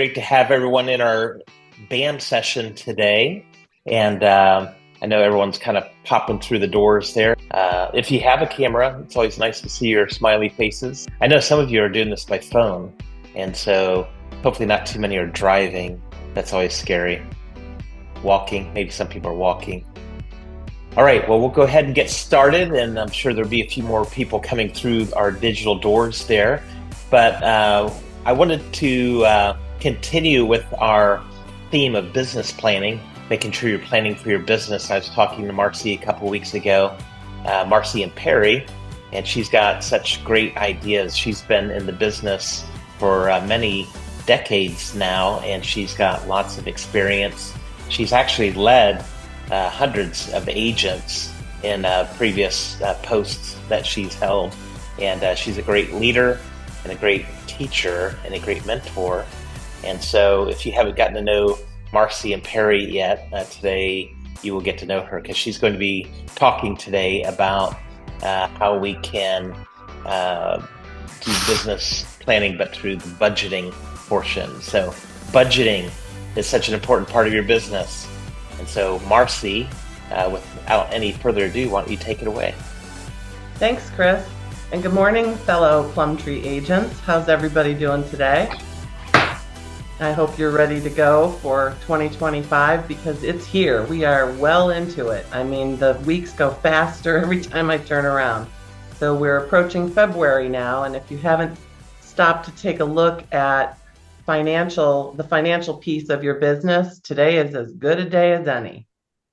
Great to have everyone in our BAM session today. And I know everyone's kind of popping through the doors there. If you have a camera, it's always nice to see your smiley faces. I know some of you are doing this by phone, and so hopefully not too many are driving. That's always scary. Walking, maybe some people are walking. All right, well, we'll go ahead and get started, and I'm sure there'll be a few more people coming through our digital doors there. But I wanted to continue with our theme of business planning, making sure you're planning for your business. I was talking to Marcy a couple weeks ago, Marcy and Perry, and she's got such great ideas. She's been in the business for many decades now, and she's got lots of experience. She's actually led hundreds of agents in previous posts that she's held, and she's a great leader and a great teacher and a great mentor. And so if you haven't gotten to know Marcy and Perry yet, today you will get to know her, because she's going to be talking today about how we can do business planning, but through the budgeting portion. So budgeting is such an important part of your business. And so Marcy, without any further ado, why don't you take it away? Thanks, Chris. And good morning, fellow Plum Tree agents. How's everybody doing today? I hope you're ready to go for 2025, because it's here. We are well into it. I mean, the weeks go faster every time I turn around. So we're approaching February now, and if you haven't stopped to take a look at the financial piece of your business, today is as good a day as any.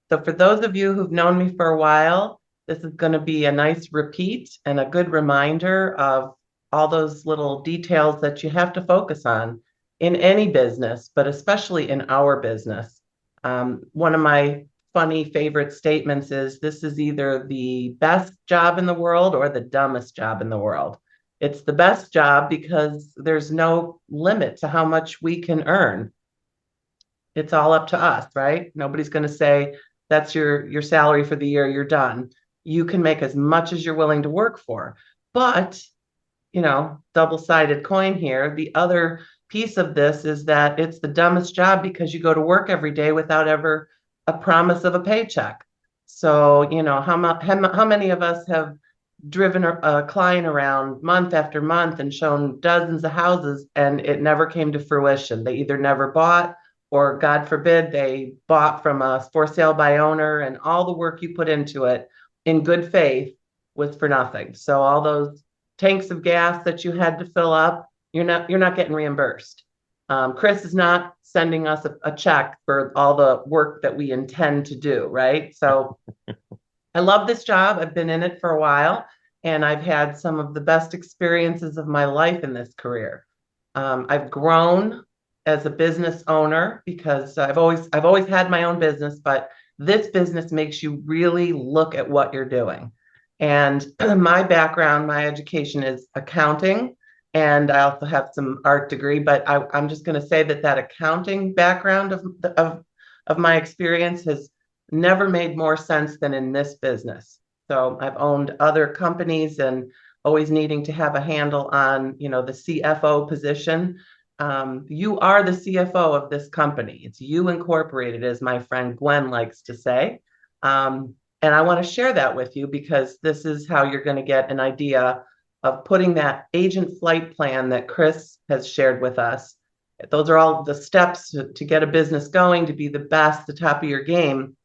So for those of you who've known me for a while, this is going to be a nice repeat and a good reminder of all those little details that you have to focus on in any business, but especially in our business. One of my funny favorite statements is, this is either the best job in the world or the dumbest job in the world. It's the best job because there's no limit to how much we can earn. It's all up to us, right? Nobody's going to say, that's your salary for the year, you're done. You can make as much as you're willing to work for. But, double-sided coin here. The other piece of this is that it's the dumbest job because you go to work every day without ever a promise of a paycheck. So, how many of us have driven a client around month after month and shown dozens of houses, and it never came to fruition? They either never bought, or God forbid, they bought from a for sale by owner, and all the work you put into it in good faith was for nothing. So all those tanks of gas that you had to fill up, you're not getting reimbursed. Chris is not sending us a check for all the work that we intend to do, right? So I love this job. I've been in it for a while, and I've had some of the best experiences of my life in this career. I've grown as a business owner because I've always had my own business, but this business makes you really look at what you're doing. And my background, my education is accounting, and I also have some art degree, but I'm just going to say that accounting background of my experience has never made more sense than in this business. So I've owned other companies and always needing to have a handle on, the CFO position. You are the CFO of this company. It's you incorporated, as my friend Gwen likes to say. And I want to share that with you, because this is how you're going to get an idea of putting that agent flight plan that Chris has shared with us. Those are all the steps to get a business going, to be the best, the top of your game.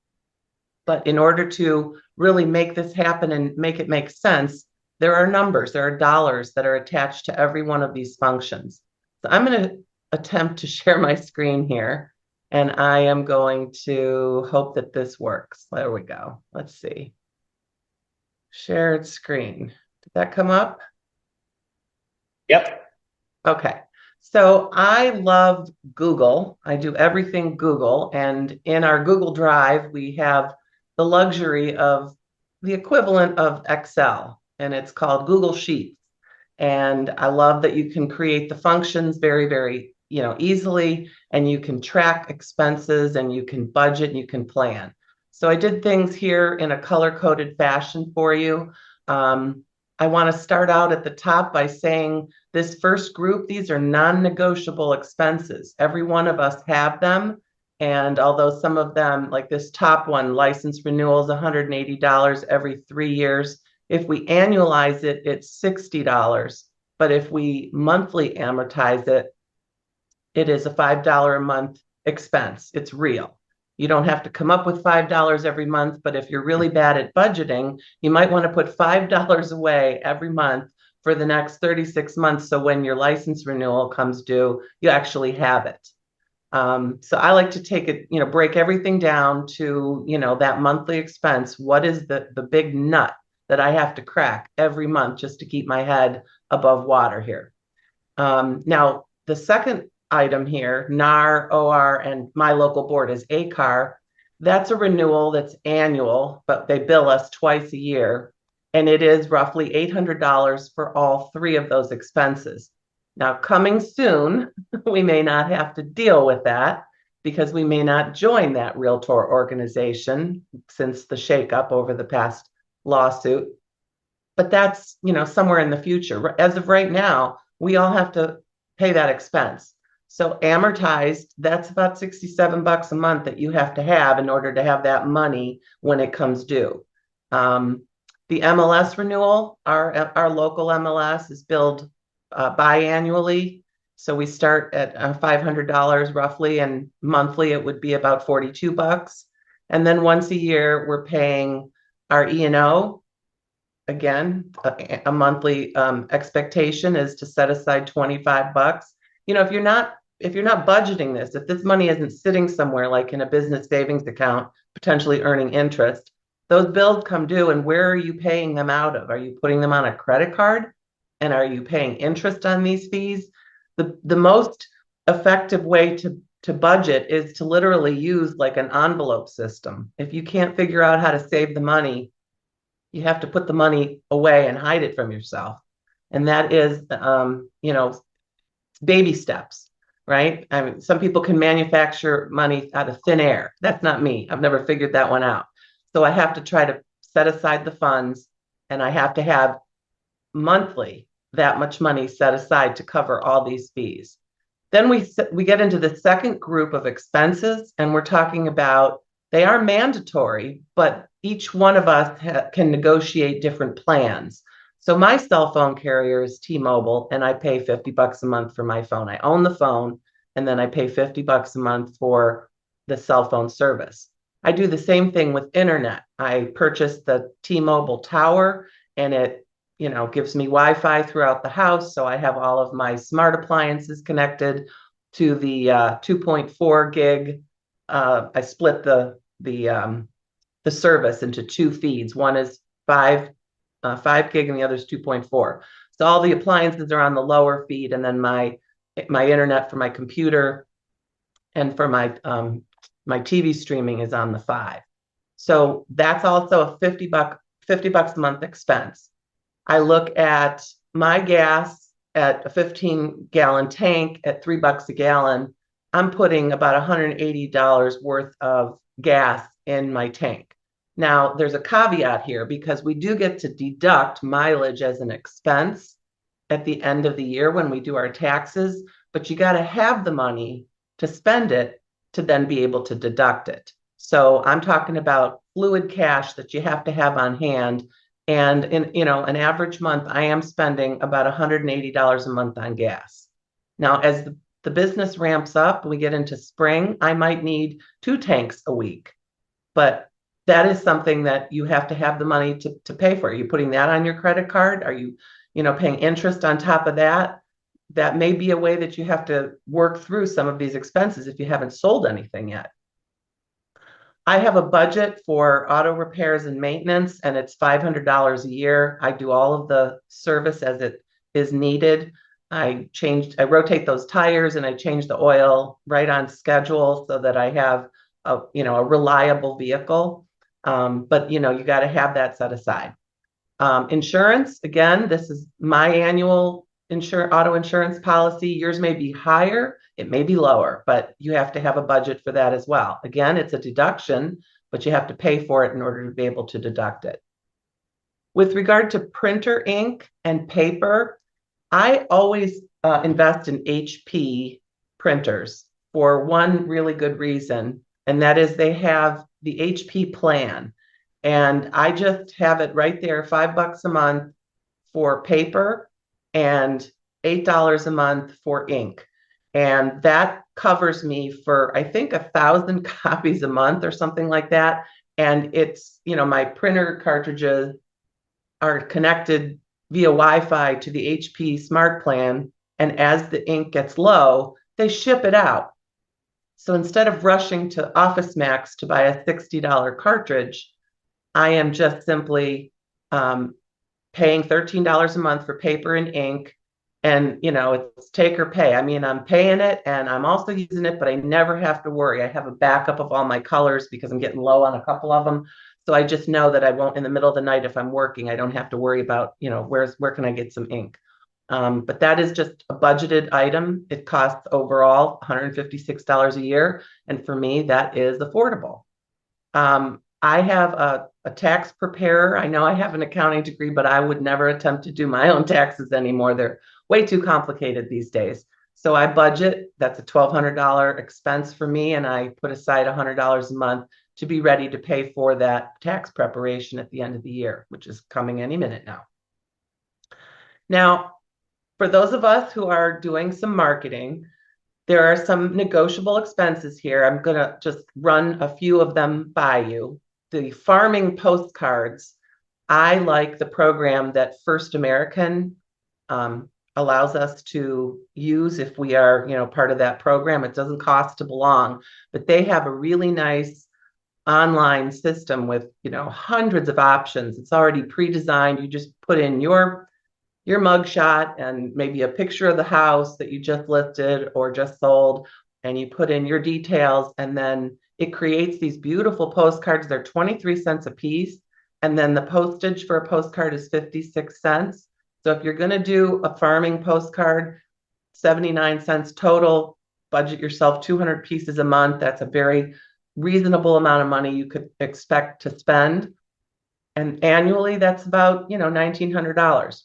But in order to really make this happen and make it make sense, there are numbers, there are dollars that are attached to every one of these functions. So I'm going to attempt to share my screen here, and I am going to hope that this works. There we go. Let's see. Shared screen. Did that come up? Yep. Okay. So I love Google. I do everything Google. And in our Google Drive, we have the luxury of the equivalent of Excel, and it's called Google Sheets. And I love that you can create the functions very, very, easily, and you can track expenses, and you can budget, and you can plan. So I did things here in a color-coded fashion for you. I want to start out at the top by saying this first group, these are non-negotiable expenses. Every one of us have them. And although some of them, like this top one, license renewal is $180 every 3 years. If we annualize it, it's $60. But if we monthly amortize it, it is a $5 a month expense. It's real. You don't have to come up with $5 every month, but if you're really bad at budgeting, you might want to put $5 away every month for the next 36 months. So when your license renewal comes due, you actually have it. So I like to take it, break everything down to, that monthly expense. What is the big nut that I have to crack every month just to keep my head above water here? Now, the second item here, NAR, OR, and my local board is ACAR. That's a renewal that's annual, but they bill us twice a year. And it is roughly $800 for all three of those expenses. Now, coming soon, we may not have to deal with that because we may not join that realtor organization since the shakeup over the past lawsuit. But that's, somewhere in the future. As of right now, we all have to pay that expense. So amortized, that's about $67 a month that you have to have in order to have that money when it comes due. The MLS renewal, our local MLS is billed biannually. So we start at $500 roughly, and monthly it would be about $42. And then once a year, we're paying our E&O. Again, a monthly expectation is to set aside $25. If you're not budgeting this, if this money isn't sitting somewhere like in a business savings account, potentially earning interest, those bills come due, and where are you paying them out of? Are you putting them on a credit card? And are you paying interest on these fees? The most effective way to budget is to literally use like an envelope system. If you can't figure out how to save the money, you have to put the money away and hide it from yourself. And that is, baby steps, right? I mean, some people can manufacture money out of thin air. That's not me. I've never figured that one out. So I have to try to set aside the funds, and I have to have monthly that much money set aside to cover all these fees. Then we get into the second group of expenses, and we're talking about, they are mandatory, but each one of us can negotiate different plans. So my cell phone carrier is T-Mobile, and I pay $50 a month for my phone. I own the phone, and then I pay $50 a month for the cell phone service. I do the same thing with internet. I purchased the T-Mobile tower, and it gives me Wi-Fi throughout the house. So I have all of my smart appliances connected to the 2.4 gig. I split the service into two feeds. One is 5 gig and the other is 2.4. So all the appliances are on the lower feed, and then my internet for my computer and for my TV streaming is on the 5. So that's also a $50 a month expense. I look at my gas at a 15-gallon tank at $3 a gallon. I'm putting about $180 worth of gas in my tank. Now, there's a caveat here because we do get to deduct mileage as an expense at the end of the year when we do our taxes, but you got to have the money to spend it to then be able to deduct it. So I'm talking about fluid cash that you have to have on hand. And in an average month, I am spending about $180 a month on gas. Now, as the business ramps up, we get into spring, I might need 2 tanks a week. But that is something that you have to have the money to pay for. Are you putting that on your credit card? Are you, paying interest on top of that? That may be a way that you have to work through some of these expenses if you haven't sold anything yet. I have a budget for auto repairs and maintenance, and it's $500 a year. I do all of the service as it is needed. I rotate those tires, and I change the oil right on schedule so that I have a reliable vehicle. But you got to have that set aside. Insurance, again, this is my annual auto insurance policy. Yours may be higher, it may be lower, but you have to have a budget for that as well. Again, it's a deduction, but you have to pay for it in order to be able to deduct it. With regard to printer ink and paper, I always invest in HP printers for one really good reason, and that is they have the HP plan. And I just have it right there, $5 a month for paper and $8 a month for ink. And that covers me for, I think, 1,000 copies a month or something like that. And it's, my printer cartridges are connected via Wi-Fi to the HP Smart Plan. And as the ink gets low, they ship it out. So instead of rushing to Office Max to buy a $60 cartridge, I am just simply paying $13 a month for paper and ink. And, it's take or pay. I mean, I'm paying it and I'm also using it, but I never have to worry. I have a backup of all my colors because I'm getting low on a couple of them. So I just know that I won't, in the middle of the night, if I'm working, I don't have to worry about, where can I get some ink? But that is just a budgeted item. It costs overall $156 a year. And for me, that is affordable. I have a tax preparer. I know I have an accounting degree, but I would never attempt to do my own taxes anymore. They're way too complicated these days. So I budget, that's a $1,200 expense for me, and I put aside $100 a month to be ready to pay for that tax preparation at the end of the year, which is coming any minute now. Now, for those of us who are doing some marketing, there are some negotiable expenses here. I'm going to just run a few of them by you. The farming postcards, I like the program that First American allows us to use if we are, part of that program. It doesn't cost to belong, but they have a really nice online system with, hundreds of options. It's already pre-designed. You just put in your mugshot and maybe a picture of the house that you just listed or just sold, and you put in your details, and then it creates these beautiful postcards. They're 23 cents a piece, and then the postage for a postcard is 56 cents. So if you're going to do a farming postcard, 79 cents total, budget yourself 200 pieces a month. That's a very reasonable amount of money you could expect to spend. And annually, that's about, $1,900.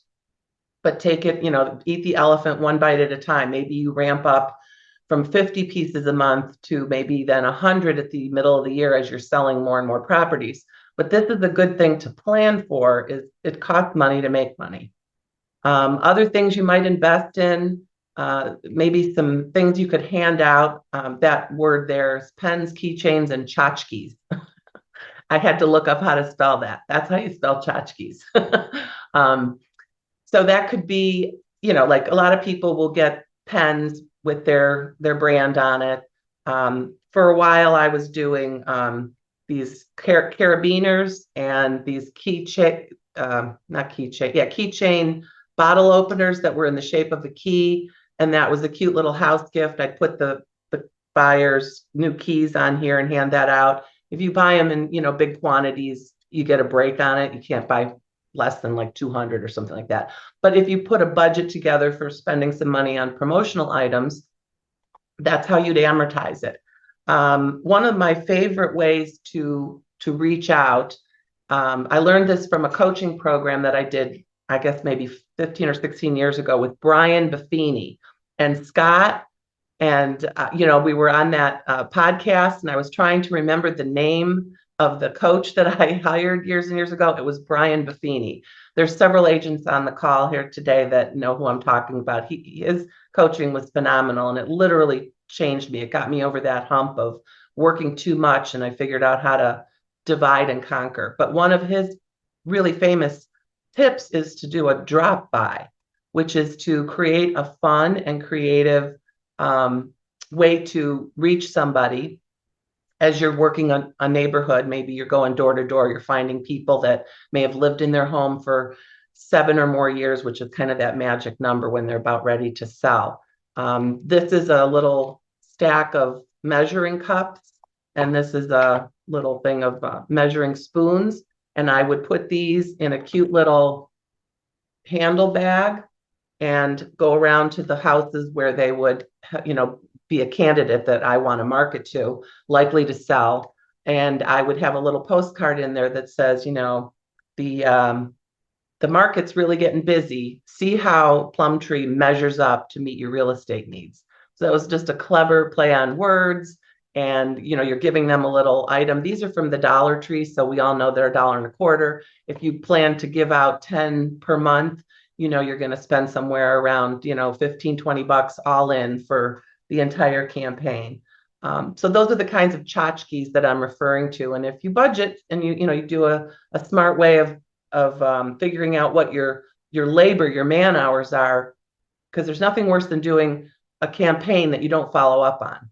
But take it, eat the elephant one bite at a time. Maybe you ramp up from 50 pieces a month to maybe then 100 at the middle of the year as you're selling more and more properties. But this is a good thing to plan for, is it costs money to make money. Other things you might invest in, maybe some things you could hand out. That word there is pens, keychains, and tchotchkes. I had to look up how to spell that. That's how you spell tchotchkes. So that could be, like a lot of people will get pens with their brand on it. For a while, I was doing these carabiners and these keychain bottle openers that were in the shape of a key. And that was a cute little house gift. I'd put the buyer's new keys on here and hand that out. If you buy them in, big quantities, you get a break on it. You can't buy less than like 200 or something like that. But if you put a budget together for spending some money on promotional items, that's how you'd amortize it. One of my favorite ways to reach out, I learned this from a coaching program that I did, I guess maybe 15 or 16 years ago with Brian Buffini and Scott. And, we were on that podcast, and I was trying to remember the name of the coach that I hired years and years ago. It was Brian Buffini. There's several agents on the call here today that know who I'm talking about. His coaching was phenomenal, and it literally changed me. It got me over that hump of working too much, and I figured out how to divide and conquer. But one of his really famous tips is to do a drop by, which is to create a fun and creative way to reach somebody as you're working on a neighborhood. Maybe you're going door to door, you're finding people that may have lived in their home for 7 or more years, which is kind of that magic number when they're about ready to sell. This is a little stack of measuring cups, and this is a little thing of measuring spoons. And I would put these in a cute little handle bag and go around to the houses where they would, be a candidate that I want to market to, likely to sell. And I would have a little postcard in there that says, the the market's really getting busy. See how Plum Tree measures up to meet your real estate needs. So it was just a clever play on words. And you're giving them a little item. These are from the Dollar Tree, so we all know they're $1.25. If you plan to give out 10 per month, you're going to spend somewhere around 15, $20 all in for the entire campaign. So those are the kinds of tchotchkes that I'm referring to. And if you budget and you do a smart way of figuring out what your labor, your man hours are, because there's nothing worse than doing a campaign that you don't follow up on.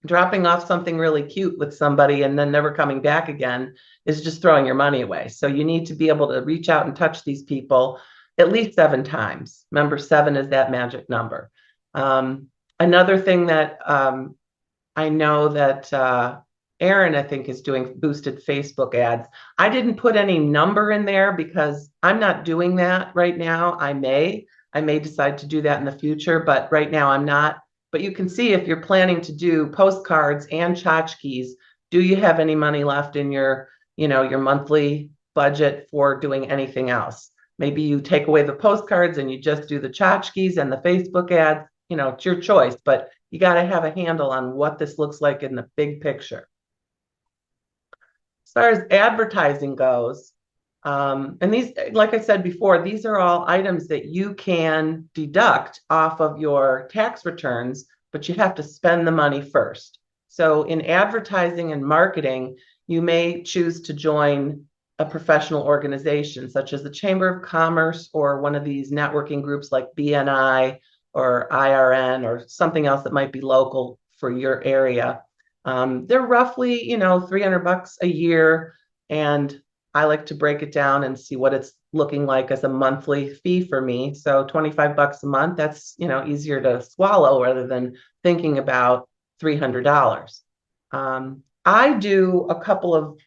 Dropping off something really cute with somebody and then never coming back again is just throwing your money away. So you need to be able to reach out and touch these people at least 7 times. Remember, 7 is that magic number. Another thing that I know that Aaron, I think, is doing boosted Facebook ads. I didn't put any number in there because I'm not doing that right now. I may decide to do that in the future, but right now I'm not. But you can see if you're planning to do postcards and tchotchkes, do you have any money left in your monthly budget for doing anything else? Maybe you take away the postcards and you just do the tchotchkes and the Facebook ads. It's your choice, but you got to have a handle on what this looks like in the big picture. As far as advertising goes, and these, like I said before, these are all items that you can deduct off of your tax returns, but you have to spend the money first. So in advertising and marketing, you may choose to join a professional organization such as the Chamber of Commerce or one of these networking groups like BNI or IRN or something else that might be local for your area. They're roughly, $300 a year, and I like to break it down and see what it's looking like as a monthly fee for me. So $25 a month, that's, easier to swallow rather than thinking about $300. I do a couple of,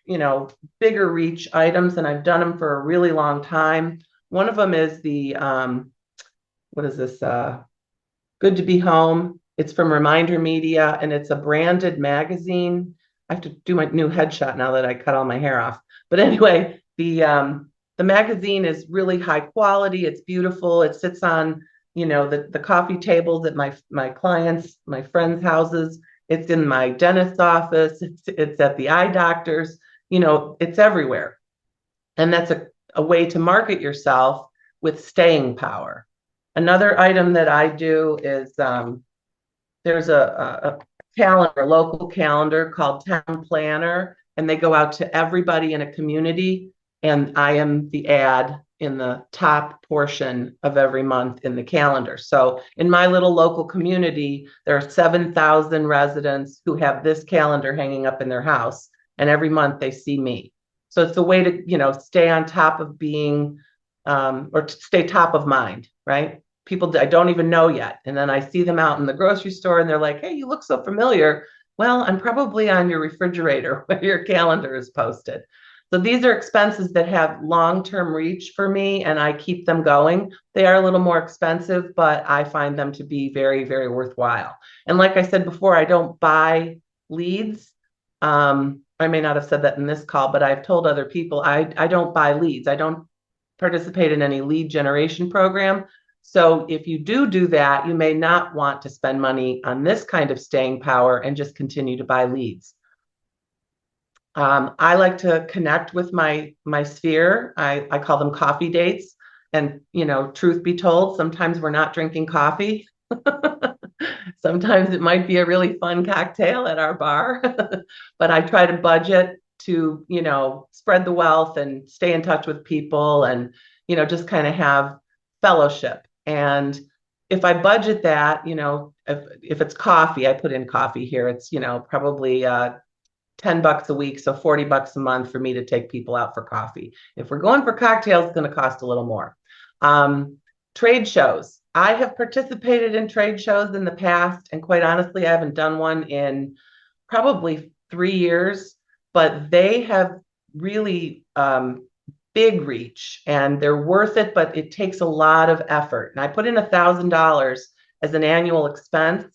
bigger reach items, and I've done them for a really long time. One of them is the, what is this? Good to Be Home. It's from Reminder Media, and it's a branded magazine. I have to do my new headshot now that I cut all my hair off. But anyway, the magazine is really high quality. It's beautiful. It sits on, the coffee tables at my clients, my friends' houses. It's in my dentist's office. It's at the eye doctor's. It's everywhere. And that's a way to market yourself with staying power. Another item that I do is there's a calendar, a local calendar called Town Planner, and they go out to everybody in a community, and I am the ad in the top portion of every month in the calendar. So in my little local community, there are 7,000 residents who have this calendar hanging up in their house, and every month they see me. So it's a way to, stay on top of being, or to stay top of mind, right? People I don't even know yet. And then I see them out in the grocery store and they're like, hey, you look so familiar. Well, I'm probably on your refrigerator where your calendar is posted. So these are expenses that have long-term reach for me, and I keep them going. They are a little more expensive, but I find them to be very, very worthwhile. And like I said before, I don't buy leads. I may not have said that in this call, but I've told other people I don't buy leads. I don't participate in any lead generation program. So if you do that, you may not want to spend money on this kind of staying power and just continue to buy leads. I like to connect with my sphere. I call them coffee dates. And, truth be told, sometimes we're not drinking coffee. Sometimes it might be a really fun cocktail at our bar. But I try to budget to, spread the wealth and stay in touch with people and, just kind of have fellowship. And if I budget that, if it's coffee, I put in coffee here. It's, probably $10 a week, so $40 a month for me to take people out for coffee. If we're going for cocktails, it's going to cost a little more. Trade shows. I have participated in trade shows in the past, and quite honestly, I haven't done one in probably 3 years, but they have really big reach and they're worth it, but it takes a lot of effort. And I put in $1,000 as an annual expense.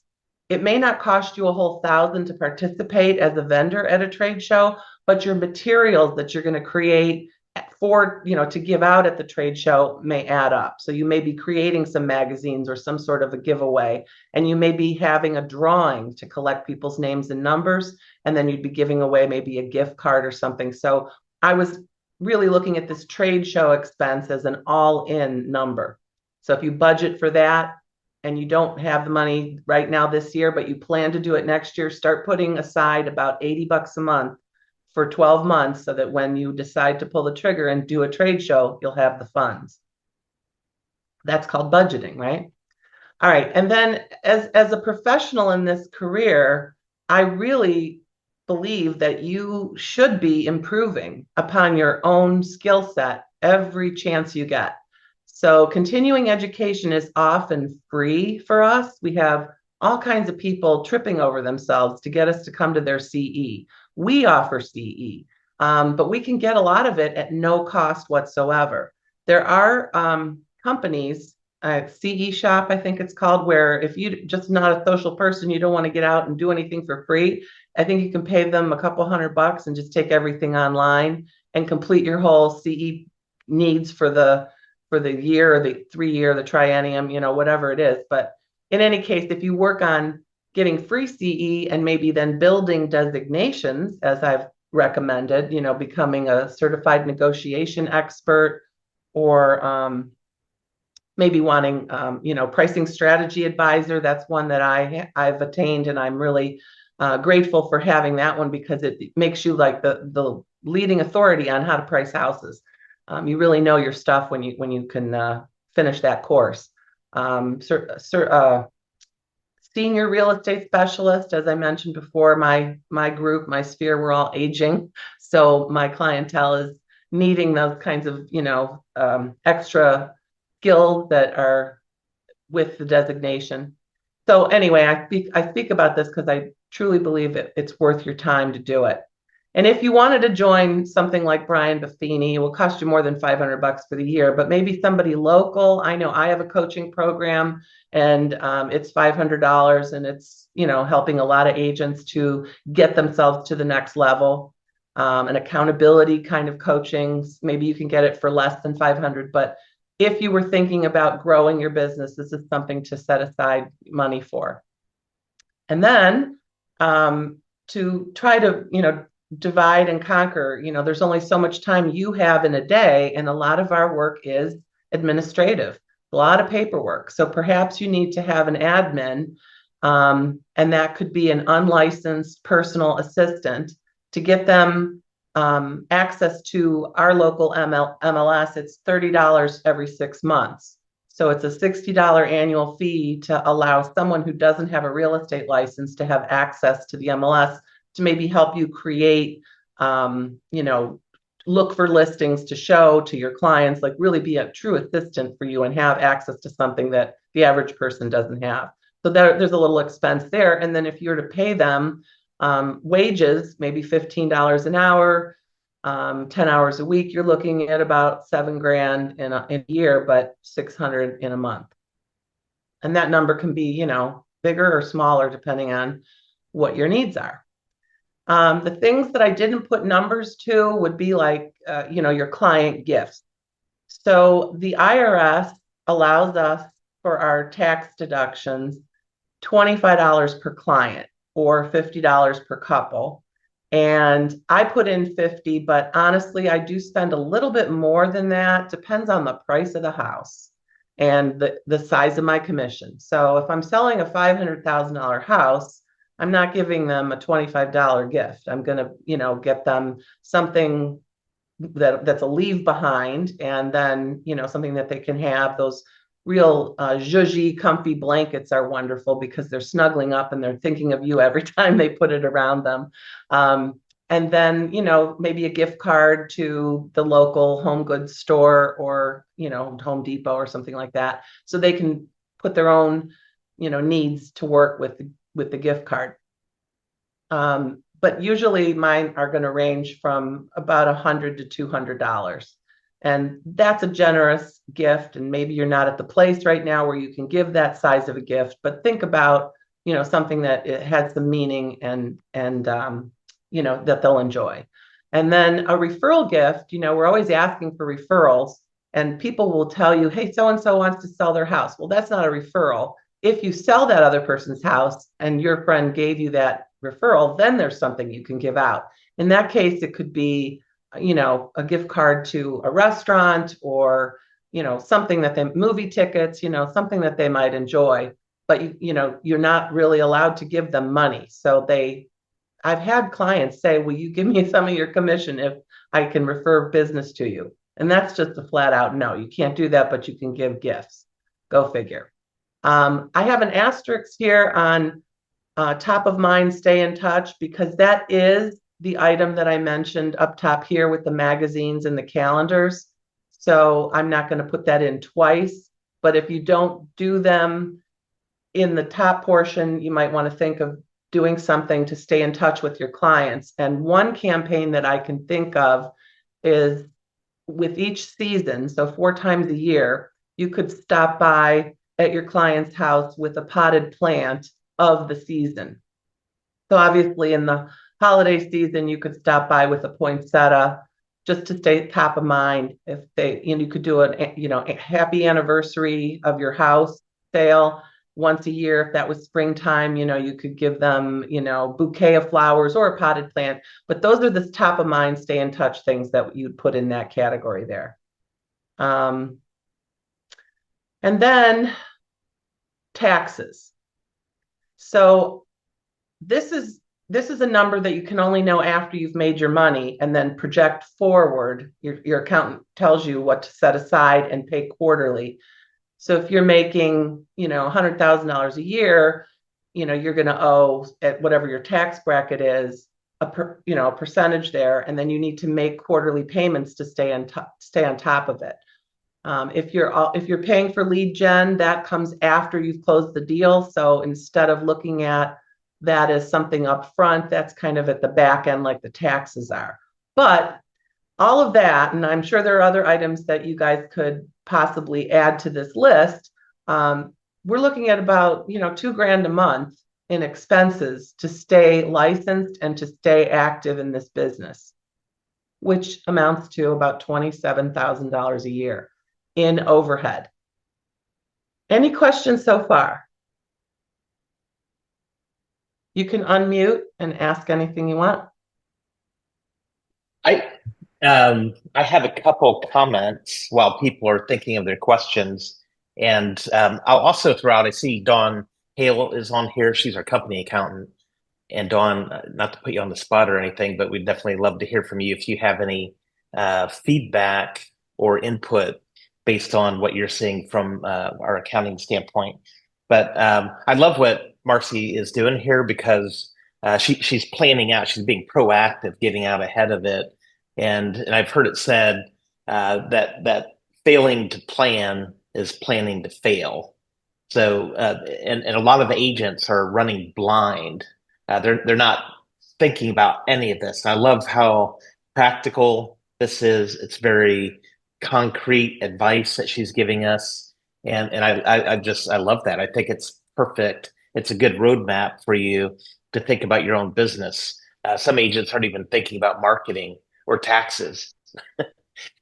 It may not cost you a whole $1,000 to participate as a vendor at a trade show, but your materials that you're going to create for, to give out at the trade show may add up. So you may be creating some magazines or some sort of a giveaway, and you may be having a drawing to collect people's names and numbers, and then you'd be giving away maybe a gift card or something. So I was really looking at this trade show expense as an all-in number. So if you budget for that and you don't have the money right now this year, but you plan to do it next year, start putting aside about $80 a month for 12 months so that when you decide to pull the trigger and do a trade show, you'll have the funds. That's called budgeting, right? All right. And then as a professional in this career, I really believe that you should be improving upon your own skill set every chance you get. So continuing education is often free for us. We have all kinds of people tripping over themselves to get us to come to their CE. We offer CE, but we can get a lot of it at no cost whatsoever. There are companies, CE Shop, I think it's called, where if you just not a social person, you don't want to get out and do anything for free, I think you can pay them a couple $100 and just take everything online and complete your whole CE needs for the year or the 3-year, the triennium, whatever it is. But in any case, if you work on getting free CE and maybe then building designations, as I've recommended, becoming a certified negotiation expert, or maybe wanting, pricing strategy advisor. That's one that I've attained, and I'm really grateful for having that one because it makes you like the leading authority on how to price houses. You really know your stuff when you can finish that course. Senior real estate specialist, as I mentioned before, my group, my sphere, we're all aging, so my clientele is needing those kinds of extra skills that are with the designation. So anyway, I speak about this because I truly believe it's worth your time to do it. And if you wanted to join something like Brian Buffini, it will cost you more than $500 for the year, but maybe somebody local. I know I have a coaching program, and it's $500, and it's helping a lot of agents to get themselves to the next level. An accountability kind of coaching, maybe you can get it for less than $500. But if you were thinking about growing your business, this is something to set aside money for. And then to try to divide and conquer. There's only so much time you have in a day, and a lot of our work is administrative, a lot of paperwork. So perhaps you need to have an admin, and that could be an unlicensed personal assistant to get them access to our local MLS. It's $30 every 6 months. So it's a $60 annual fee to allow someone who doesn't have a real estate license to have access to the MLS to maybe help you create, look for listings to show to your clients, like really be a true assistant for you and have access to something that the average person doesn't have. So there's a little expense there. And then if you're to pay them wages, maybe $15 an hour, 10 hours a week, you're looking at about $7,000 in a year, but $600 in a month. And that number can be, bigger or smaller depending on what your needs are. The things that I didn't put numbers to would be like, your client gifts. So the IRS allows us for our tax deductions $25 per client or $50 per couple. And I put in 50, but honestly, I do spend a little bit more than that. Depends on the price of the house and the size of my commission. So if I'm selling a $500,000 house, I'm not giving them a $25 gift. I'm going to, get them something that's a leave behind, and then, something that they can have. Those real zhuzhy, comfy blankets are wonderful because they're snuggling up and they're thinking of you every time they put it around them. And then, maybe a gift card to the local home goods store or, Home Depot or something like that. So they can put their own, needs to work with the gift card. But usually mine are going to range from about $100 to $200. And that's a generous gift. And maybe you're not at the place right now where you can give that size of a gift, but think about, something that it has some meaning and that they'll enjoy. And then a referral gift, we're always asking for referrals, and people will tell you, hey, so and so wants to sell their house. Well, that's not a referral. If you sell that other person's house and your friend gave you that referral, then there's something you can give out. In that case, it could be, a gift card to a restaurant, or, something that they, movie tickets, something that they might enjoy. But you're not really allowed to give them money. So I've had clients say, will you give me some of your commission if I can refer business to you? And that's just a flat out no. You can't do that, but you can give gifts. Go figure. I have an asterisk here on top of mind, stay in touch, because that is the item that I mentioned up top here with the magazines and the calendars. So I'm not going to put that in twice, but if you don't do them in the top portion, you might want to think of doing something to stay in touch with your clients. And one campaign that I can think of is with each season, so 4 times a year, you could stop by at your client's house with a potted plant of the season. So obviously in the holiday season, you could stop by with a poinsettia just to stay top of mind. If they, you could do a happy anniversary of your house sale once a year. If that was springtime, you could give them, bouquet of flowers or a potted plant. But those are the top of mind, stay in touch things that you'd put in that category there. And then taxes. So this is a number that you can only know after you've made your money, and then project forward. Your accountant tells you what to set aside and pay quarterly. So if you're making, $100,000 a year, you're going to owe at whatever your tax bracket is, a percentage there, and then you need to make quarterly payments to stay on top of it. If you're paying for lead gen, that comes after you've closed the deal. So instead of looking at that as something up front, that's kind of at the back end, like the taxes are. But all of that, and I'm sure there are other items that you guys could possibly add to this list. We're looking at about, $2,000 a month in expenses to stay licensed and to stay active in this business, which amounts to about $27,000 a year in overhead. Any questions so far? You can unmute and ask anything you want. I have a couple comments while people are thinking of their questions. And I'll also throw out, I see Dawn Hale is on here. She's our company accountant. And Dawn, not to put you on the spot or anything, but we'd definitely love to hear from you if you have any feedback or input based on what you're seeing from our accounting standpoint. But I love what Marcy is doing here, because she's planning out, she's being proactive, getting out ahead of it. And I've heard it said that failing to plan is planning to fail. So and a lot of agents are running blind. They're not thinking about any of this. I love how practical this is. It's very concrete advice that she's giving us, and I love that. I think it's perfect. It's a good roadmap for you to think about your own business. Some agents aren't even thinking about marketing or taxes,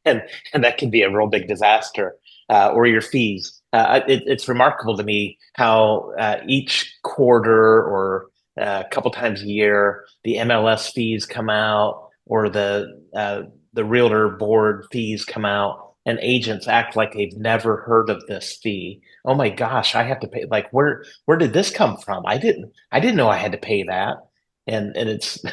and that can be a real big disaster. Or your fees. It's remarkable to me how each quarter or a couple times a year the MLS fees come out, or the realtor board fees come out, and agents act like they've never heard of this fee. Oh my gosh, I have to pay. Like, where did this come from? I didn't know I had to pay that. And it's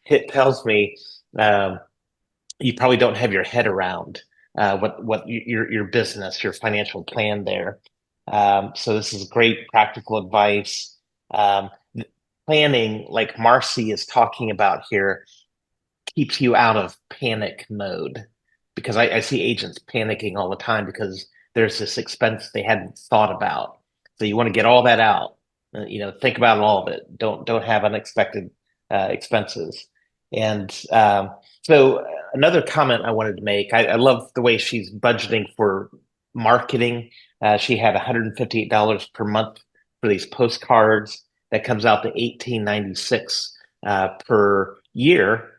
it tells me you probably don't have your head around what your business, your financial plan there. So this is great practical advice. Planning, like Marcy is talking about here, keeps you out of panic mode, because I see agents panicking all the time because there's this expense they hadn't thought about. So you want to get all that out. Think about all of it. Don't have unexpected expenses. And so another comment I wanted to make, I love the way she's budgeting for marketing. She had $158 per month for these postcards. That comes out to $18.96 per year.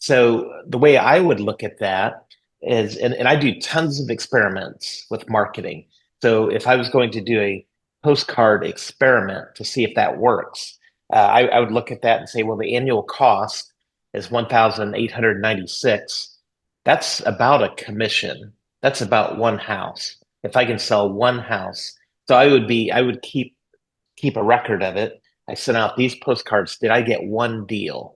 So the way I would look at that is, and I do tons of experiments with marketing. So if I was going to do a postcard experiment to see if that works, I would look at that and say, well, the annual cost is 1,896. That's about a commission. That's about one house. If I can sell one house, so I would keep a record of it. I sent out these postcards. Did I get one deal?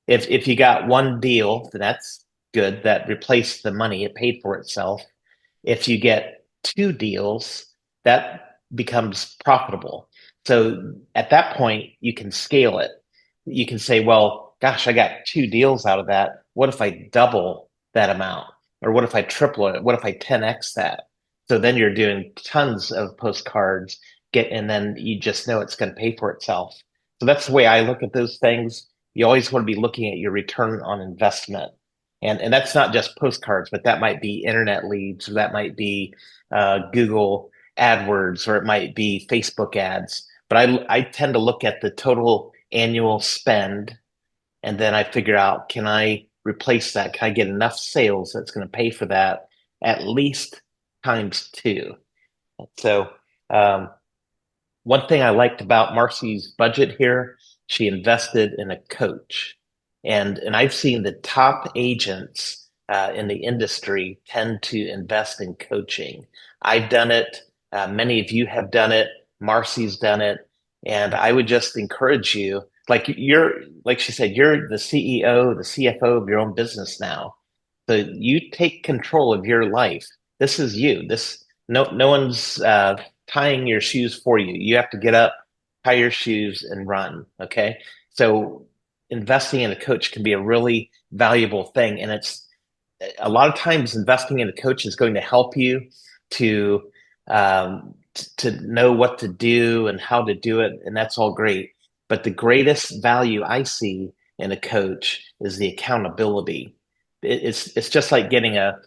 If you got one deal, then that's good. That replaced the money. It paid for itself. If you get two deals, that becomes profitable. So at that point, you can scale it. You can say, well, gosh, I got two deals out of that. What if I double that amount? Or what if I triple it? What if I 10x that? So then you're doing tons of postcards, and then you just know it's going to pay for itself. So that's the way I look at those things. You always want to be looking at your return on investment. And that's not just postcards, but that might be internet leads, or that might be Google AdWords, or it might be Facebook ads. But I tend to look at the total annual spend, and then I figure out, can I replace that? Can I get enough sales that's going to pay for that at least times two? So um, one thing I liked about Marcy's budget here, she invested in a coach. And I've seen the top agents in the industry tend to invest in coaching. I've done it. Many of you have done it. Marcy's done it. And I would just encourage you, like she said, you're the CEO, the CFO of your own business now. So you take control of your life. This is you. No one's tying your shoes for you. You have to get up, tie your shoes, and run. Okay. So investing in a coach can be a really valuable thing. And it's a lot of times investing in a coach is going to help you to to know what to do and how to do it. And that's all great. But the greatest value I see in a coach is the accountability. It's just like getting a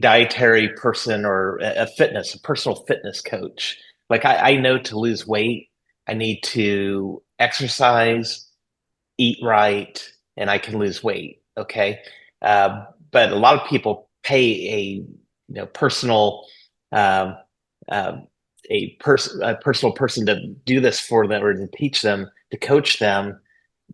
dietary person, or a personal fitness coach. Like I know to lose weight, I need to exercise, eat right, and I can lose weight. Okay. But a lot of people pay personal, um, um, a personal person to do this for them, or to teach them, to coach them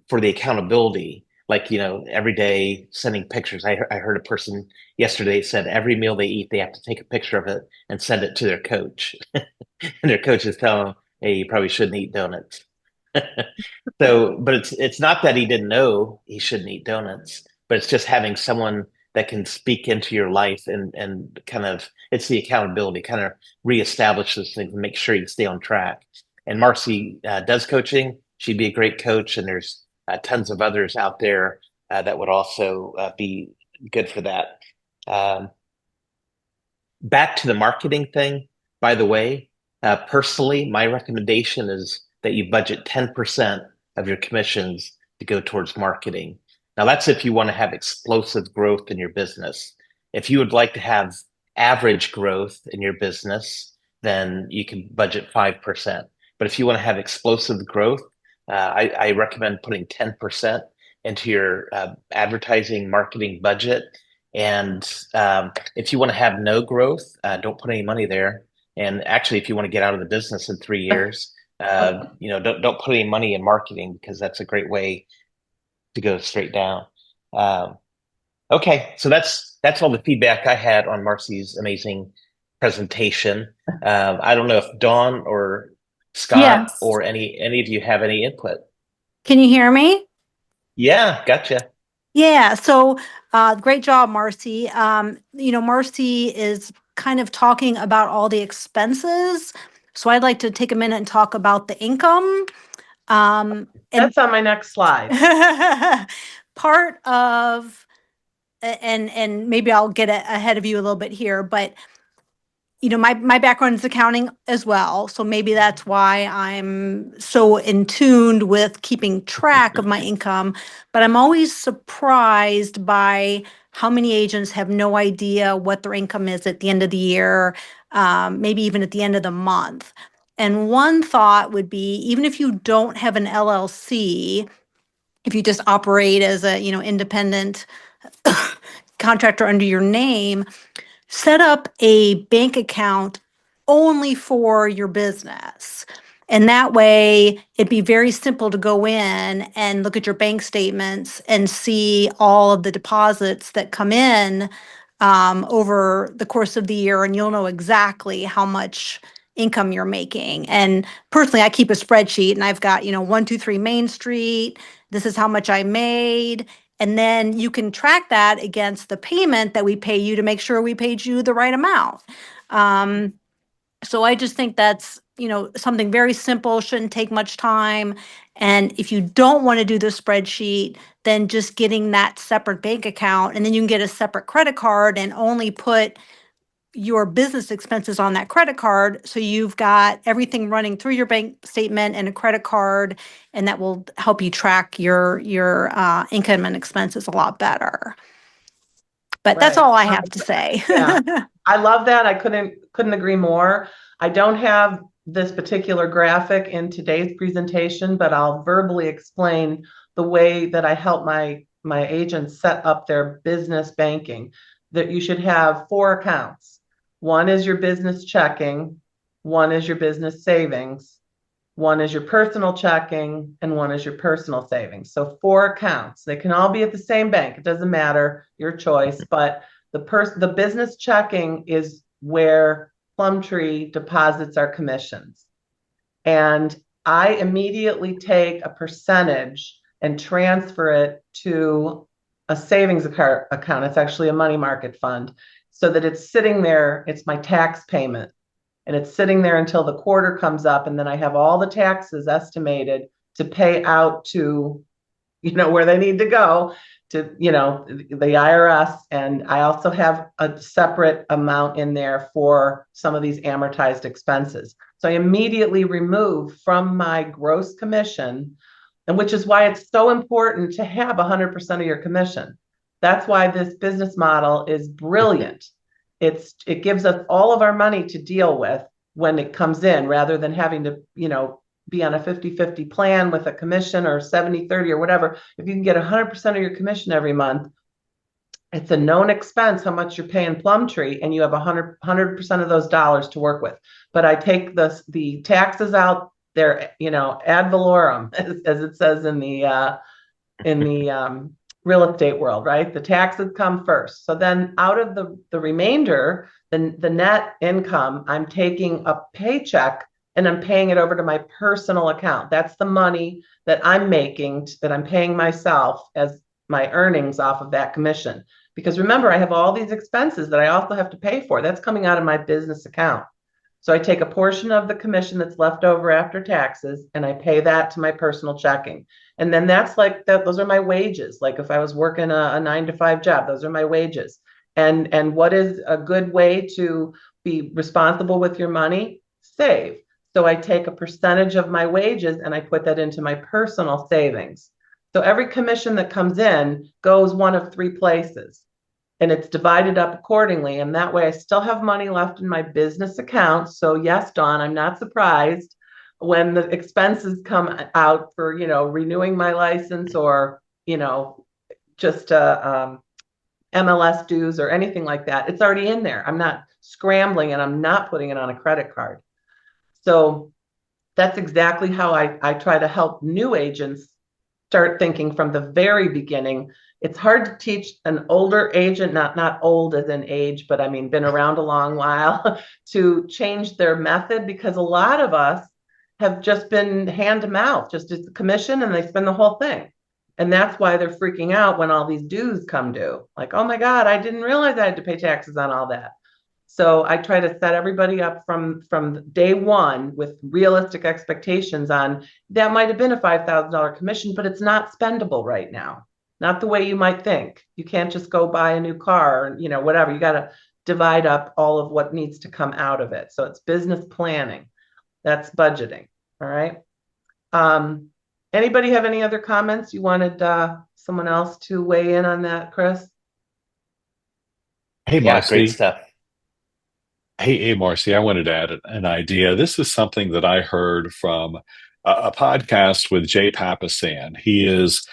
for the accountability. Like, every day sending pictures. I heard a person yesterday said every meal they eat, they have to take a picture of it and send it to their coach. And their coach is telling them, hey, you probably shouldn't eat donuts. So, but it's not that he didn't know he shouldn't eat donuts, but it's just having someone that can speak into your life, and kind of, it's the accountability, kind of reestablish those things and make sure you stay on track. And Marcy does coaching. She'd be a great coach, and there's tons of others out there that would also be good for that. Um, Back to the marketing thing, by the way, personally, my recommendation is that you budget 10% of your commissions to go towards marketing. Now, that's if you want to have explosive growth in your business. If you would like to have average growth in your business, then you can budget 5%. But if you want to have explosive growth, I recommend putting 10% into your advertising marketing budget. And if you want to have no growth, don't put any money there. And actually, if you want to get out of the business in 3 years, don't put any money in marketing, because that's a great way to go straight down. Um, okay, so that's all the feedback I had on Marcy's amazing presentation. I don't know if Dawn or Scott Yes. or any of you have any input. Can you hear me? Yeah, gotcha. Yeah. So, great job, Marcy. Marcy is kind of talking about all the expenses. So I'd like to take a minute and talk about the income. And That's on my next slide. part of, and maybe I'll get ahead of you a little bit here, but my background is accounting as well. So maybe that's why I'm so in tuned with keeping track of my income. But I'm always surprised by how many agents have no idea what their income is at the end of the year, maybe even at the end of the month. And one thought would be, even if you don't have an LLC, if you just operate as a, independent contractor under your name, set up a bank account only for your business. And that way, it'd be very simple to go in and look at your bank statements and see all of the deposits that come in over the course of the year, and you'll know exactly how much income you're making. And personally, I keep a spreadsheet, and I've got, 123 Main Street. This is how much I made. And then you can track that against the payment that we pay you to make sure we paid you the right amount. So I just think that's, something very simple, shouldn't take much time. And if you don't want to do the spreadsheet, then just getting that separate bank account, and then you can get a separate credit card and only put your business expenses on that credit card. So you've got everything running through your bank statement and a credit card, and that will help you track your income and expenses a lot better. But that's Right. all I have to say. Yeah. I love that. I couldn't agree more. I don't have this particular graphic in today's presentation, but I'll verbally explain the way that I help my agents set up their business banking. That you should have 4 accounts. One is your business checking, one is your business savings, one is your personal checking, and one is your personal savings. So 4 accounts. They can all be at the same bank. It doesn't matter, your choice, but the business checking is where Plum Tree deposits our commissions. And I immediately take a percentage and transfer it to a savings account. It's actually a money market fund, so that it's sitting there. It's my tax payment, and it's sitting there until the quarter comes up, and then I have all the taxes estimated to pay out to, where they need to go, to, the IRS. And I also have a separate amount in there for some of these amortized expenses. So I immediately remove from my gross commission, and which is why it's so important to have 100% of your commission. That's why this business model is brilliant. It gives us all of our money to deal with when it comes in, rather than having to, be on a 50-50 plan with a commission, or 70-30 or whatever. If you can get 100% of your commission every month, it's a known expense how much you're paying Plum Tree, and you have 100% of those dollars to work with. But I take the taxes out there, ad valorem, as it says in the real estate world, right? The taxes come first. So then out of the remainder, the net income, I'm taking a paycheck and I'm paying it over to my personal account. That's the money that I'm making, that I'm paying myself as my earnings off of that commission. Because remember, I have all these expenses that I also have to pay for. That's coming out of my business account. So I take a portion of the commission that's left over after taxes, and I pay that to my personal checking. And then that's like that. Those are my wages. Like if I was working a 9-to-5 job, those are my wages. And what is a good way to be responsible with your money? Save. So I take a percentage of my wages and I put that into my personal savings. So every commission that comes in goes one of 3 places, and it's divided up accordingly. And that way I still have money left in my business account. So yes, Dawn, I'm not surprised when the expenses come out for, renewing my license, or, just MLS dues or anything like that. It's already in there. I'm not scrambling, and I'm not putting it on a credit card. So that's exactly how I try to help new agents start thinking from the very beginning. It's hard to teach an older agent, not old as in age, but I mean, been around a long while, to change their method, because a lot of us have just been hand to mouth, just as the commission, and they spend the whole thing. And that's why they're freaking out when all these dues come due. Like, oh my God, I didn't realize I had to pay taxes on all that. So I try to set everybody up from day one with realistic expectations on that. Might have been a $5,000 commission, but it's not spendable right now. Not the way you might think. You can't just go buy a new car, or, whatever. You got to divide up all of what needs to come out of it. So it's business planning. That's budgeting. All right. Anybody have any other comments? You wanted someone else to weigh in on that, Chris? Hey, Yeah, great Marcy. stuff. Hey, Marcy, I wanted to add an idea. This is something that I heard from a podcast with Jay Papasan. He is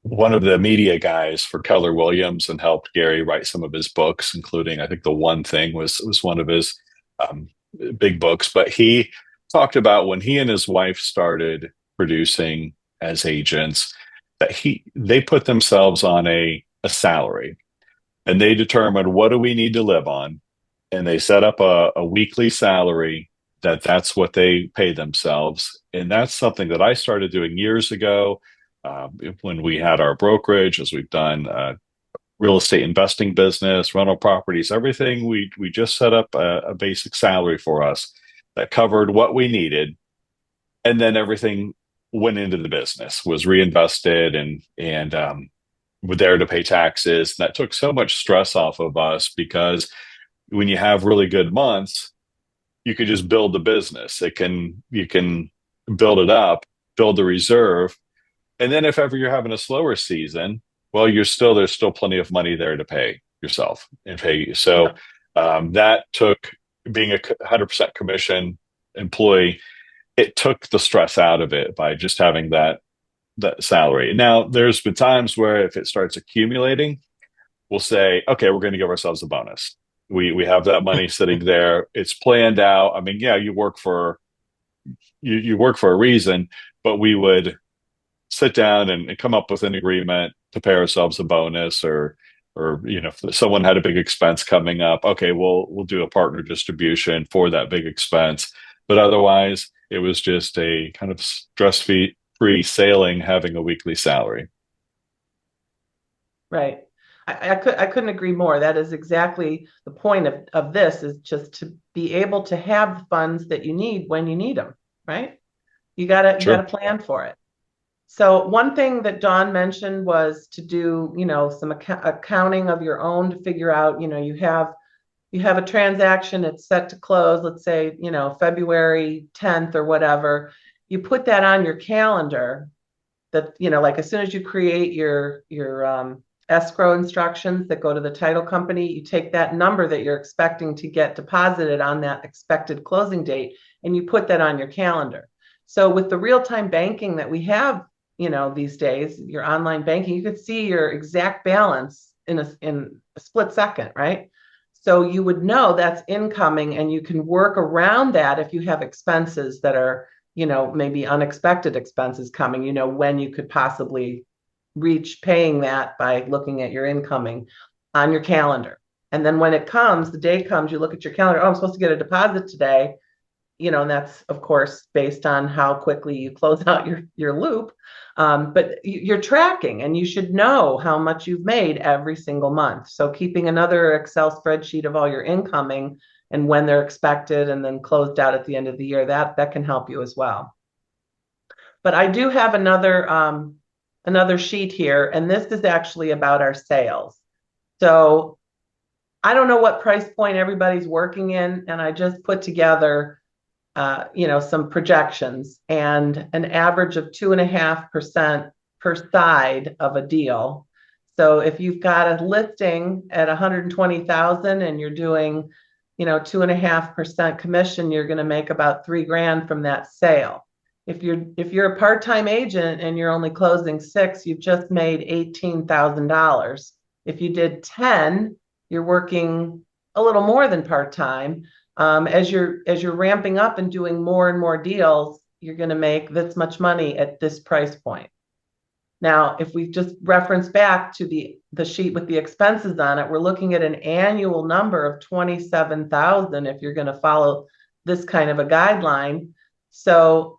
one of the media guys for Keller Williams and helped Gary write some of his books, including I think The One Thing was one of his um, big books. But he talked about when he and his wife started producing as agents that they put themselves on a salary and they determined what do we need to live on, and they set up a weekly salary that's what they pay themselves. And that's something that I started doing years ago when we had our brokerage, as we've done real estate investing business, rental properties, everything. We just set up a basic salary for us that covered what we needed, and then everything went into the business, was reinvested, and were there to pay taxes. That took so much stress off of us because when you have really good months, you could just build the business. You can build it up, build the reserve, and then if ever you're having a slower season, well, there's still plenty of money there to pay yourself and pay you. So that took being a 100% commission employee. It took the stress out of it by just having that salary. Now, there's been times where if it starts accumulating, we'll say, okay, we're going to give ourselves a bonus. We have that money sitting there. It's planned out. I mean, yeah, you work for a reason, but we would sit down and come up with an agreement to pay ourselves a bonus, or if someone had a big expense coming up, okay, we'll do a partner distribution for that big expense. But otherwise, it was just a kind of stress-free sailing, having a weekly salary. Right. I couldn't agree more. That is exactly the point of this, is just to be able to have the funds that you need when you need them, right? You gotta plan for it. So one thing that Dawn mentioned was to do, some accounting of your own to figure out, you have a transaction, it's set to close, let's say, February 10th or whatever. You put that on your calendar that, like as soon as you create your escrow instructions that go to the title company, you take that number that you're expecting to get deposited on that expected closing date, and you put that on your calendar. So with the real-time banking that we have, these days, your online banking, you could see your exact balance in a split second, right? So you would know that's incoming, and you can work around that if you have expenses that are, maybe unexpected expenses coming, when you could possibly reach paying that by looking at your incoming on your calendar. And then when the day comes, you look at your calendar, oh, I'm supposed to get a deposit today, and that's of course based on how quickly you close out your loop. But you're tracking, and you should know how much you've made every single month. So keeping another Excel spreadsheet of all your incoming and when they're expected and then closed out at the end of the year, that can help you as well. But I do have another sheet here, and this is actually about our sales. So I don't know what price point everybody's working in, and I just put together some projections, and an average of 2.5% per side of a deal. So if you've got a listing at 120,000 and you're doing, 2.5% commission, you're going to make about $3,000 from that sale. If you're a part-time agent and you're only closing 6, you've just made $18,000. If you did 10, you're working a little more than part-time. As you're ramping up and doing more and more deals, you're going to make this much money at this price point. Now, if we just reference back to the sheet with the expenses on it, we're looking at an annual number of $27,000 if you're going to follow this kind of a guideline. So,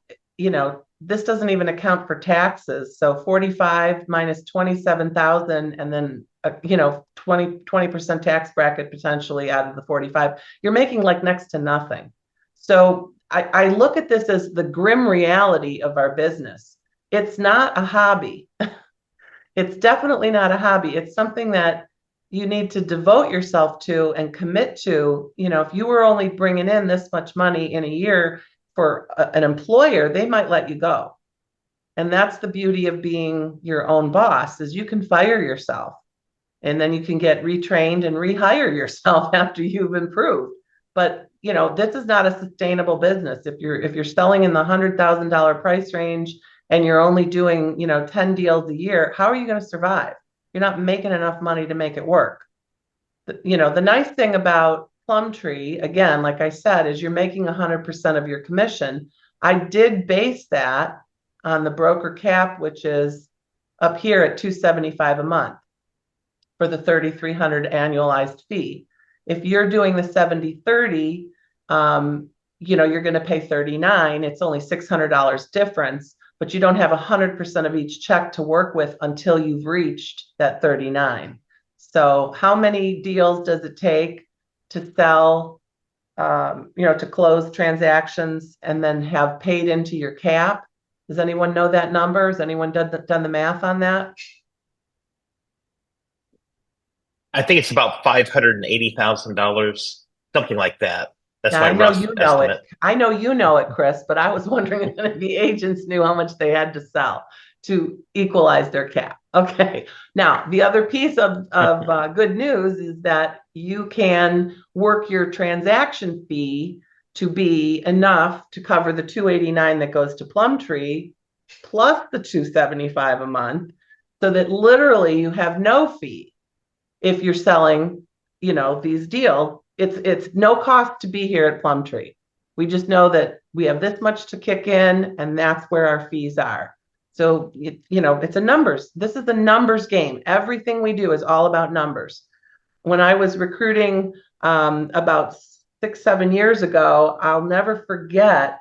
this doesn't even account for taxes. So 45 minus 27,000, and then 20% tax bracket potentially out of the 45, you're making like next to nothing. So I look at this as the grim reality of our business. It's not a hobby. It's definitely not a hobby. It's something that you need to devote yourself to and commit to. If you were only bringing in this much money in a year for an employer, they might let you go. And that's the beauty of being your own boss, is you can fire yourself. And then you can get retrained and rehire yourself after you've improved. But this is not a sustainable business. If you're selling in the $100,000 price range and you're only doing, 10 deals a year, how are you going to survive? You're not making enough money to make it work. The nice thing about Plum Tree, again, like I said, is you're making 100% of your commission. I did base that on the broker cap, which is up here at $275 a month for the $3,300 annualized fee. If you're doing the 70/30, you're going to pay $39. It's only $600 difference, but you don't have 100% of each check to work with until you've reached that 39. So how many deals does it take to sell, to close transactions and then have paid into your cap? Does anyone know that number? Has anyone done the math on that? I think it's about $580,000, something like that. That's Yeah, my I know rough you know it. estimate. I know you know it, Chris, but I was wondering if the agents knew how much they had to sell to equalize their cap. Okay. Now, the other piece of good news is that you can work your transaction fee to be enough to cover the $289 that goes to Plum Tree plus the $275 a month, so that literally you have no fee if you're selling, these deals. It's no cost to be here at Plum Tree. We just know that we have this much to kick in, and that's where our fees are. So, it's a numbers. This is a numbers game. Everything we do is all about numbers. When I was recruiting about 6-7 years ago, I'll never forget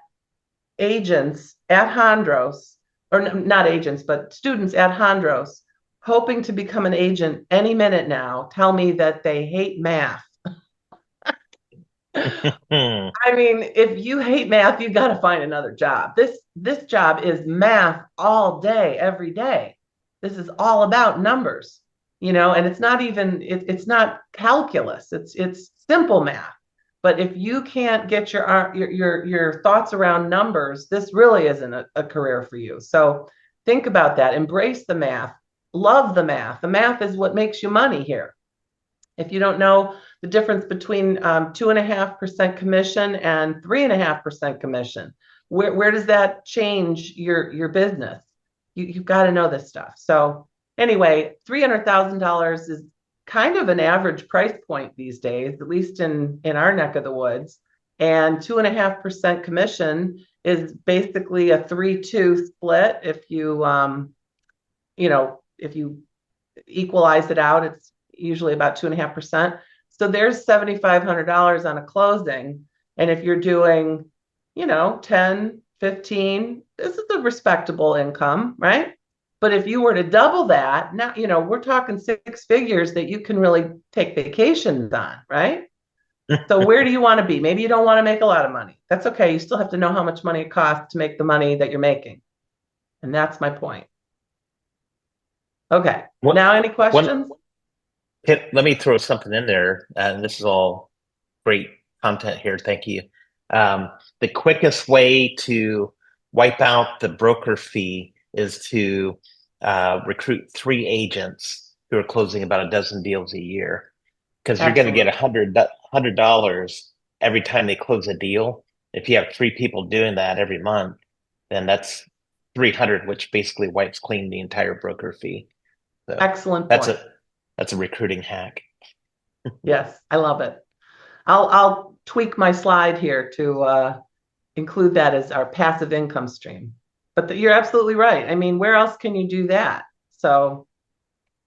agents at Hondros, or not agents, but students at Hondros, hoping to become an agent any minute now, tell me that they hate math. I mean, if you hate math, you got to find another job. This job is math all day, every day. This is all about numbers, and it's not even it's not calculus. It's simple math. But if you can't get your thoughts around numbers, this really isn't a career for you. So think about that. Embrace the math. Love the math. The math is what makes you money here. If you don't know the difference between 2.5% commission and 3.5% commission, where does that change your business? You've got to know this stuff. So anyway, $300,000 is kind of an average price point these days, at least in our neck of the woods. And 2.5% commission is basically a 3-2 split. If you if you equalize it out, it's usually about 2.5%. So there's $7,500 on a closing. And if you're doing, 10, 15, this is a respectable income, right? But if you were to double that, now, we're talking 6 figures that you can really take vacations on, right? So where do you want to be? Maybe you don't want to make a lot of money. That's okay. You still have to know how much money it costs to make the money that you're making. And that's my point. Okay. Now, any questions? Let me throw something in there. And this is all great content here. Thank you. The quickest way to wipe out the broker fee is to recruit 3 agents who are closing about a dozen deals a year, because you're going to get $100 every time they close a deal. If you have 3 people doing that every month, then that's 300, which basically wipes clean the entire broker fee. So excellent point. That's a recruiting hack. Yes, I love it. I'll tweak my slide here to include that as our passive income stream. But you're absolutely right. I mean, where else can you do that? So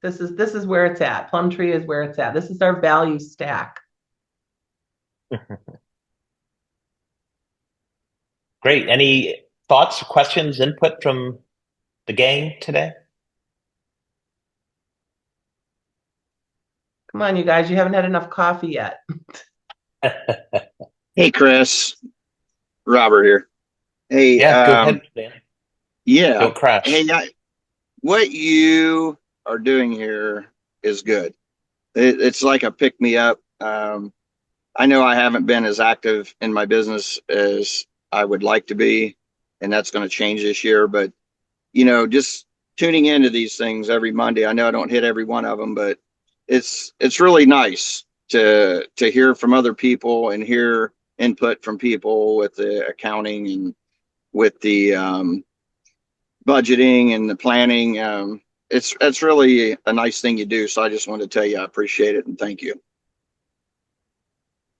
this is where it's at. Plum Tree is where it's at. This is our value stack. Great. Any thoughts, questions, input from the gang today? Come on, you guys. You haven't had enough coffee yet. Hey, Chris. Robert here. Hey, yeah, go ahead, man. Yeah. Don't crash. Hey, what you are doing here is good. It's like a pick me up. I know I haven't been as active in my business as I would like to be, and that's going to change this year. But, just tuning into these things every Monday, I know I don't hit every one of them, but it's really nice to hear from other people and hear input from people with the accounting and with the budgeting and the planning. It's really a nice thing you do. So I just wanted to tell you I appreciate it and thank you.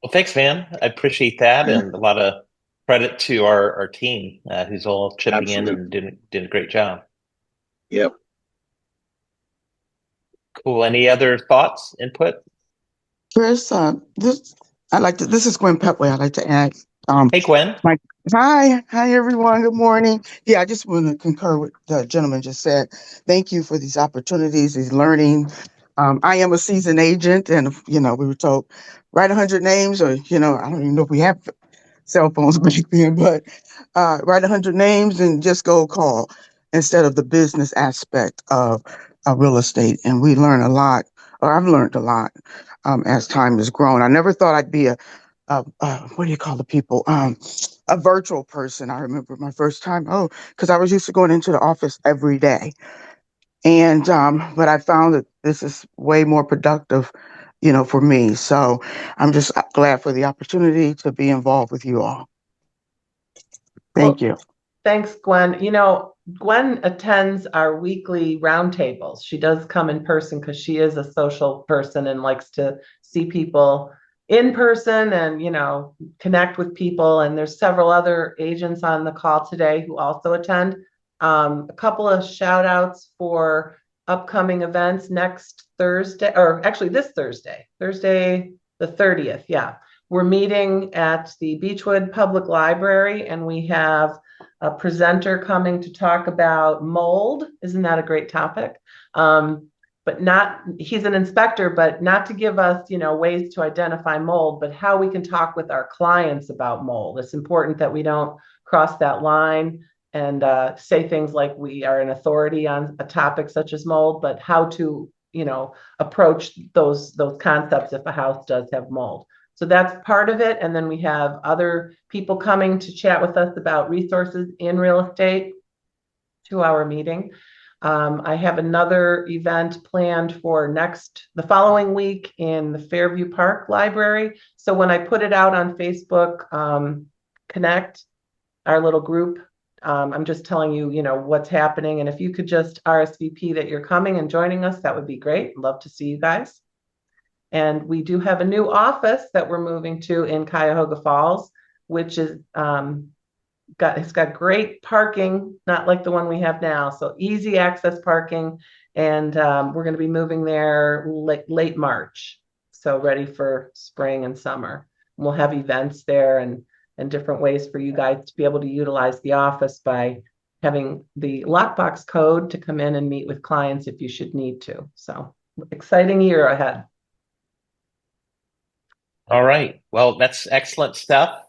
Well, thanks, man. I appreciate that, and a lot of credit to our team who's all chipping in and did a great job. Yep. Cool. Any other thoughts, input? Chris, this is Gwen Petway. I'd like to add. Hey, Gwen. Hi, everyone. Good morning. Yeah, I just want to concur with the gentleman just said. Thank you for these opportunities, these learning. I am a seasoned agent, and we were told write 100 names, or I don't even know if we have cell phones back then, but write 100 names and just go call instead of the business aspect of real estate. And we learn a lot, or I've learned a lot as time has grown. I never thought I'd be a what do you call the people? A virtual person. I remember my first time. Oh, because I was used to going into the office every day, and but I found that this is way more productive, for me. So I'm just glad for the opportunity to be involved with you all. Thank you. Thanks, Gwen. Gwen attends our weekly roundtables. She does come in person because she is a social person and likes to see people in person and, connect with people. And there's several other agents on the call today who also attend. A couple of shout outs for upcoming events next Thursday, or actually this Thursday the 30th. Yeah. We're meeting at the Beechwood Public Library, and we have a presenter coming to talk about mold. Isn't that a great topic? But he's an inspector, but not to give us, ways to identify mold, but how we can talk with our clients about mold. It's important that we don't cross that line and say things like we are an authority on a topic such as mold, but how to, approach those concepts if a house does have mold. So that's part of it. And then we have other people coming to chat with us about resources in real estate, 2-hour meeting. I have another event planned for the following week in the Fairview Park Library. So when I put it out on Facebook, Connect, our little group, I'm just telling you, what's happening. And if you could just RSVP that you're coming and joining us, that would be great. Love to see you guys. And we do have a new office that we're moving to in Cuyahoga Falls, which is it's got great parking, not like the one we have now. So easy access parking. And we're going to be moving there late March. So ready for spring and summer. And we'll have events there and different ways for you guys to be able to utilize the office by having the lockbox code to come in and meet with clients if you should need to. So exciting year ahead. All right. Well, that's excellent stuff.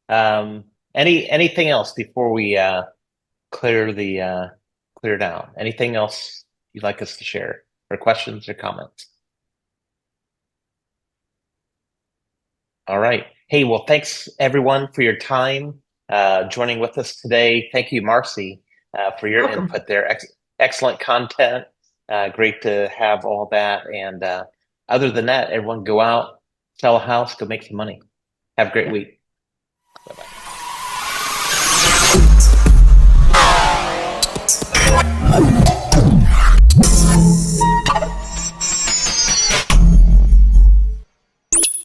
Anything else before we clear down? Anything else you'd like us to share, or questions or comments? All right. Hey, well, thanks everyone for your time joining with us today. Thank you, Marcy, for your input there. Excellent content. Great to have all that. And other than that, everyone go out, sell a house, go make some money. Have a great week. Bye-bye.